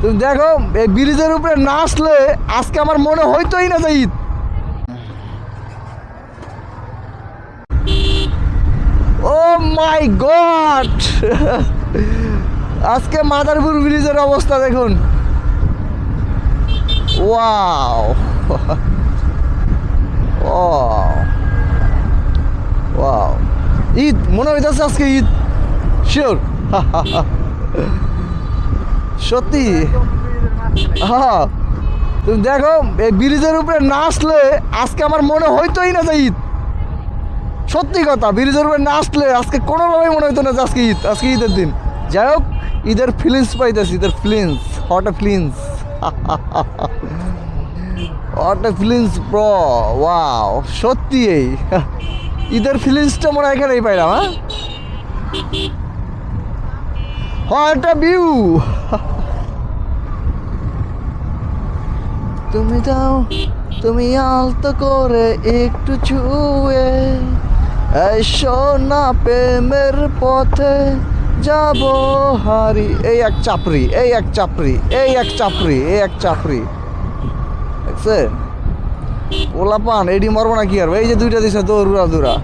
তুমি দেখো এই ব্রিজের উপরে না আসলে আজকে আমার মনে হইতোই না যে ঈদ। ও মাই গড, আজকে মাদারপুর ব্রিজের অবস্থা দেখুন। ওয়াও ওয়াও, ঈদ মনে হইতেছে আজকে ঈদ, শিওর। সত্যি হ্যাঁ, তুমি দেখো এই ব্রিজের উপরে না আসলে আজকে আমার মনে হইতোই না যে ঈদ। সত্যি কথা, ব্রিজের উপরে না আসলে আজকে কোনোভাবেই মনে হইতো না যে আজকে ঈদ, আজকে ঈদের দিন। যাই হোক, ঈদের ফিলিংস পাইতেছি, ঈদের ফিলিংস, হট এ ফিলিংস, হট এ ফিলিংস ব্রো, ওয়াও। সত্যি এই ঈদের ফিলিংসটা মনে হয় এখানেই পাইলাম। হ্যাঁ, হোয়াট আ ভিউ। তুমি দাও, তুমি আলতো করে একটু ছুঁয়ে, এই সোনা প্রেমের পথে যাব হারি। এই এক চাপড়ি, এই এক চাপড়ি, এই এক চাপড়ি, এই এক চাপড়ি, দেখছেন? পোলাপান এডি মরবো না কি আর, এই যে দুইটা দিছে দৌড়া দৌড়া।